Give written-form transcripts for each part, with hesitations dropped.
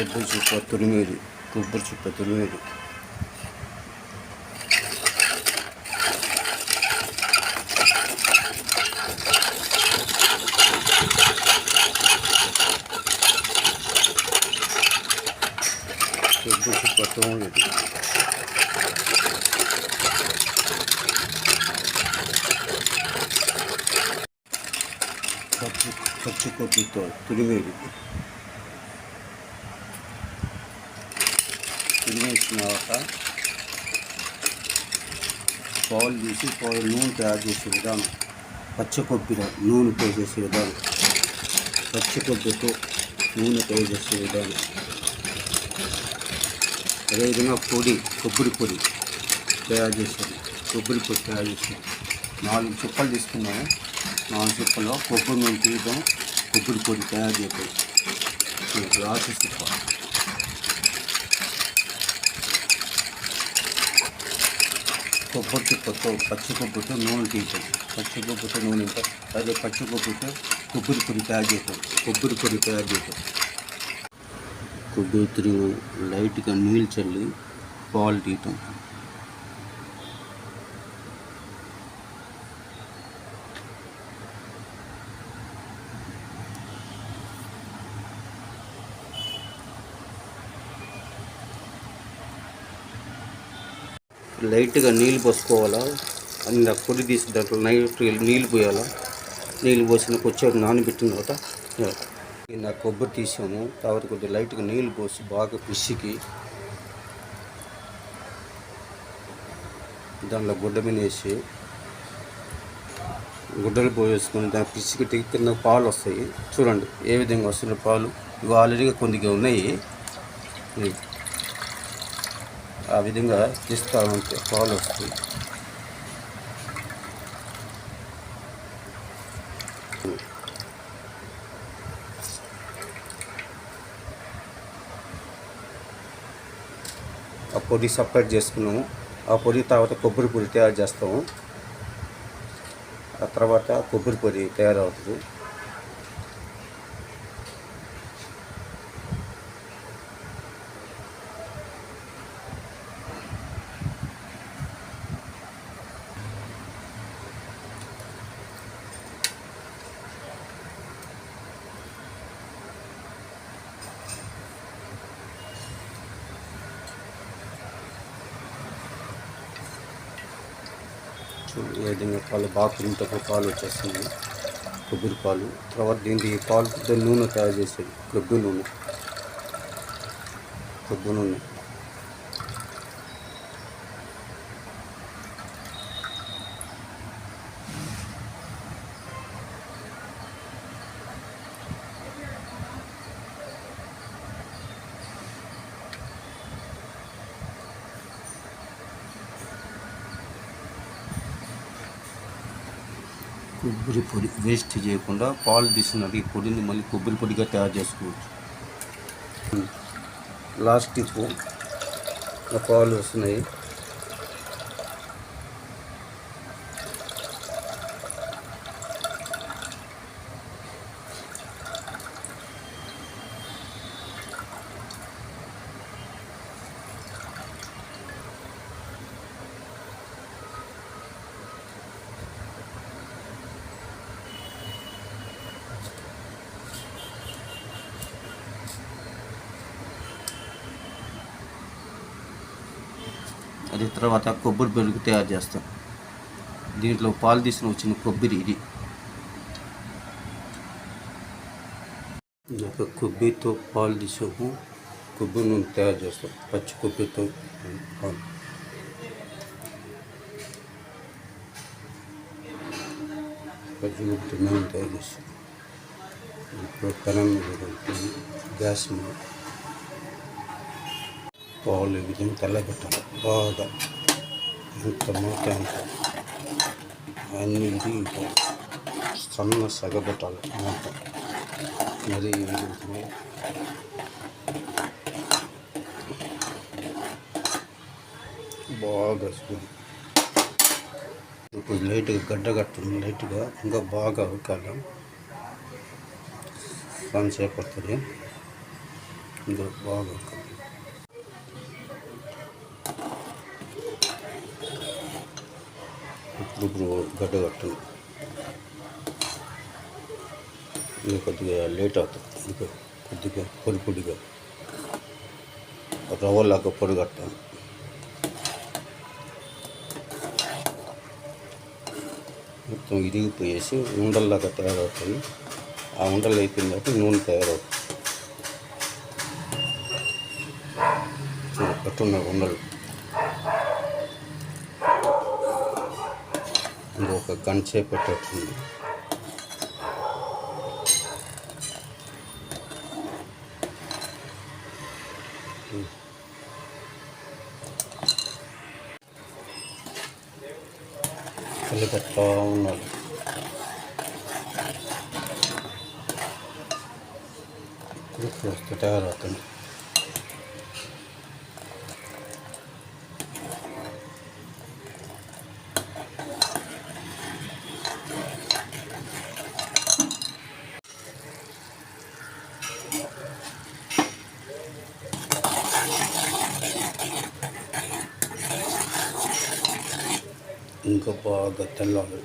కొబ్బరి చుక్క తురిమేది, కొబ్బరి చుక్క తురిమేది. కొబ్బరి చుక్క తురిమేది. పచ్చి కొబ్బరితో తురిమేది. తురిమేసిన తర్వాత పాలు తీసి నూనె తయారు చేసే విధానం, పచ్చి కొబ్బరి నూనె పోసేసే విధానం, పచ్చి కొబ్బరితో నూనె తయారు చేసే విధానం. అదేవిధంగా కొబ్బరి పొడి తయారు చేసేది, కొబ్బరి పొడి తయారు చేసేది. 4 చుక్కలు తీసుకున్నాము. 4 చుక్కల్లో కొబ్బరి నూనె తీయడం, కొబ్బరి పొడి తయారు చేయడం. ప్రాసెస్ కొబ్బరి చుక్కతో పచ్చి కొబ్బరితో నూనె తీయటం, పచ్చి కొబ్బరితో నూనె అదే పచ్చి కొబ్బరితో కొబ్బరి పొడి తయారు చేయటం, కొబ్బరి పొడి తయారు చేయటం. కొబ్బరి తిరిగి లైట్గా నీళ్ళు చల్లి పాలు తీయటం. లైట్గా నీళ్ళు పోసుకోవాలా, అన్ని పొడి తీసి దాంట్లో నీళ్ళు పోయాలా. నీళ్ళు పోసిన కొంచెం నానబెట్టిన తర్వాత ఇందాక కొబ్బరి తీసాము. తర్వాత కొద్దిగా లైట్గా నీళ్ళు పోసి బాగా పిసికి దాంట్లో గుడ్డ మీద వేసి గుడ్డలు పోసేసుకొని దాన్ని పిసికి కింద పాలు వస్తాయి. చూడండి ఏ విధంగా వస్తున్నాయి పాలు. ఇవి ఆల్రెడీగా కొద్దిగా ఉన్నాయి. ఆ విధంగా తీస్తూ ఉంటే పాలు వస్తాయి. ఆ పొడి సపరేట్ చేసుకున్నాము. ఆ పొడి తర్వాత కొబ్బరి పొడి తయారు చేస్తాము. ఆ తర్వాత కొబ్బరి పొడి తయారవుతుంది. ఏ విధంగా పాలు బాగా కుదింటప్పుడు పాలు వచ్చేస్తుంది, కొబ్బరి పాలు. తర్వాత దీనికి పాలు నూనె తయారు చేసేది, కొబ్బరి నూనె. కొబ్బరి పొడి వేస్ట్ చేయకుండా పాలు తీసినట్టు ఈ పొడిని మళ్ళీ కొబ్బరి పొడిగా తయారు చేసుకోవచ్చు. లాస్ట్ టిప్పు, పాలు వస్తున్నాయి. అది తర్వాత కొబ్బరి పెరుగు తయారు చేస్తాం. దీంట్లో పాలు తీసిన వచ్చిన కొబ్బరి ఇది. కొబ్బరితో పాలు తీసాము, కొబ్బరి నూనె తయారు చేస్తాం. పచ్చి కొబ్బరితో పాలు. పచ్చి కొబ్బరితో నూనె తయారు చేస్తాం. ఇప్పుడు పెనం మీద గ్యాస్ మీద పాలు ఈ విధంగా తెల్లబెట్టాలి. బాగా ఇంత మూత అన్నీ సన్న సగబెట్టాలి మూత. మరి బాగా ఇప్పుడు లైట్గా గడ్డ కట్టుంది. లైట్గా ఇంకా బాగా ఉడకాలి. కొంతసేపు పడుతుంది. ఇందులో బాగా ఇప్పుడు గడ్డ కట్టండి. ఇది కొద్దిగా లేట్ అవుతుంది. ఇది కొద్దిగా పొడిగా రవ్వలాగా పొడి కట్టాలి. మొత్తం ఇరిగిపోయేసి ఉండల్లాగా తయారవుతుంది. ఆ ఉండలు అయిపోయిన తర్వాత నూనె తయారవుతుంది. కట్టున్న ఉండలు ఇంకొక గంట సేపు పెట్టేస్తుంది. కలిపెట్టా ఉండాలి. వస్తే తయారవుతుంది. ఇంకా బాగా తెల్లాలి.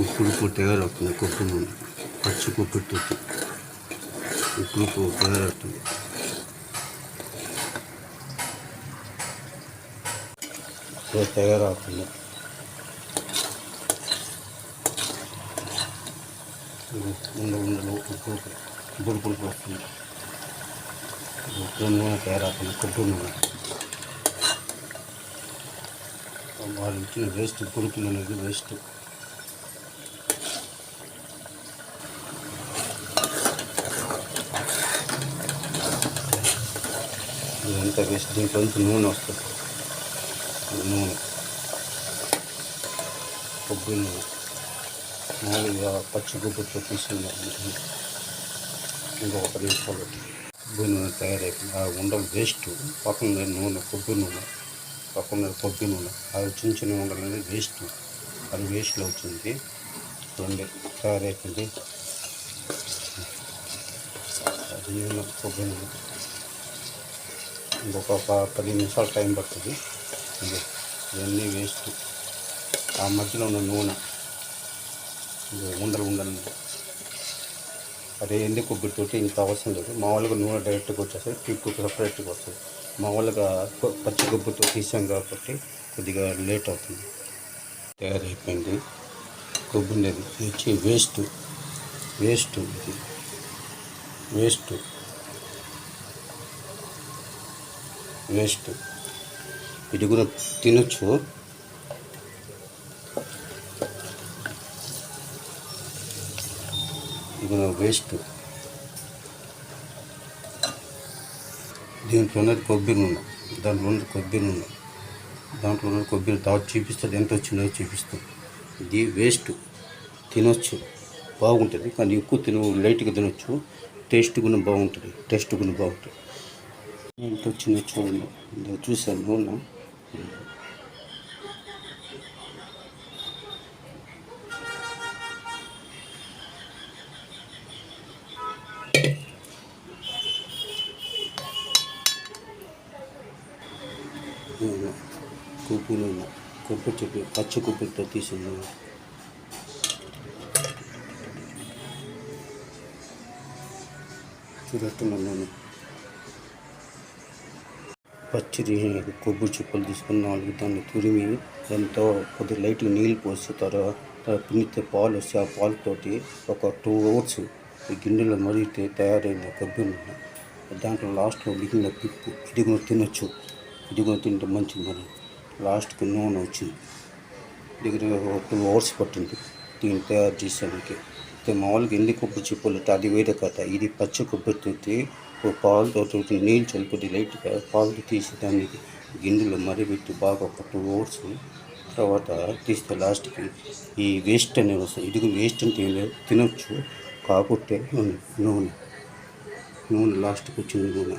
ఇప్పుడు తయారవుతుంది. కొబ్బరి నూనె పచ్చి కొబ్బరితో ఇప్పుడు తయారవుతుంది. తయారవుతుంది. ఉండలు బుడుపులకు వస్తుంది. నూనె తయారవుతుంది. కొబ్బరి నూనె వాళ్ళు ఇచ్చిన వేస్ట్, పురుకులు అనేది వేస్ట్. ఇదంతా వేస్ట్. దీంట్లో నుంచి నూనె వస్తుంది. నూనె కొబ్బరి నూనె మామూలుగా పచ్చి కొబ్బరితో తీసుకుని ఇంకా 1 నిమిషాలు కొబ్బరి నూనె తయారైపోయింది. ఆ ఉండలు వేస్ట్. పక్కన నూనె కొబ్బరి నూనె అది చిన్న ఉండలు అనేది వేస్ట్. అది వేస్ట్లో వచ్చింది. రెండు తయారైపోయింది. అది నూనె కొబ్బరి నూనె ఇంకొక 10 నిమిషాలు టైం పడుతుంది. ఇవన్నీ వేస్ట్. ఆ మధ్యలో ఉన్న నూనె ఉండలు అదే ఎండి కొబ్బరితోటి ఇంకా అవసరం లేదు. మామూలుగా నూనె డైరెక్ట్గా వచ్చేస్తుంది. టిప్పు సపరేట్గా వస్తుంది. మామూలుగా పచ్చి కొబ్బరితో తీసాం కాబట్టి కొద్దిగా లేట్ అవుతుంది. తయారైపోయింది. కొబ్బరి వచ్చి వేస్ట్. ఇది కూడా తినొచ్చు. ఇది వేస్ట్. దీంట్లో ఉన్నది కొబ్బరి నూనె. దాంట్లో ఉన్నది కొబ్బరి తాడు చూపిస్తుంది. ఎంత వచ్చిందో చూపిస్తుంది. ఇది వేస్ట్. తినొచ్చు, బాగుంటుంది. కానీ ఎక్కువ లైట్గా తినొచ్చు. టేస్ట్ కూడా బాగుంటుంది. ఎంత వచ్చిందో చూడండి. చూసాను నూనె. కొబ్బరి చెట్టు పచ్చి కొబ్బరితో తీసింది. చూడట్టున్నాను. పచ్చి కొబ్బరి చిప్పలు తీసుకుని 4 దాన్ని తురిమి దాంతో కొద్దిగా లైట్గా నీళ్ళు పోసి తర్వాత పిండితే పాలు వస్తే ఆ పాలతోటి ఒక 2 అవర్స్ గిన్నెలో మరిగితే తయారైంది కొబ్బరి నూనె. దాంట్లో లాస్ట్లో మిగిలిన పిప్పు ఇది కూడా తినొచ్చు. ఇది కూడా తింటే మంచిది. మరి లాస్ట్కి నూనె వచ్చింది. దగ్గర 2 అవర్స్ పట్టింది దీన్ని తయారు చేసేదానికి. మామూలుగా ఎండి కొబ్బరి చిప్పలు అది వేరే కథ. ఇది పచ్చి కొబ్బరితో పాలతో నీళ్ళు చల్లిపోతే లైట్గా పాలతో తీసి దాన్ని గిన్నెలో మరిపెట్టి బాగా ఒక 2 అవర్స్ తర్వాత తీస్తే లాస్ట్కి ఈ వేస్ట్ అనేది వస్తుంది. ఇది వేస్ట్ అంటే తినొచ్చు. కాకపోతే నూనె లాస్ట్కి వచ్చింది. నూనె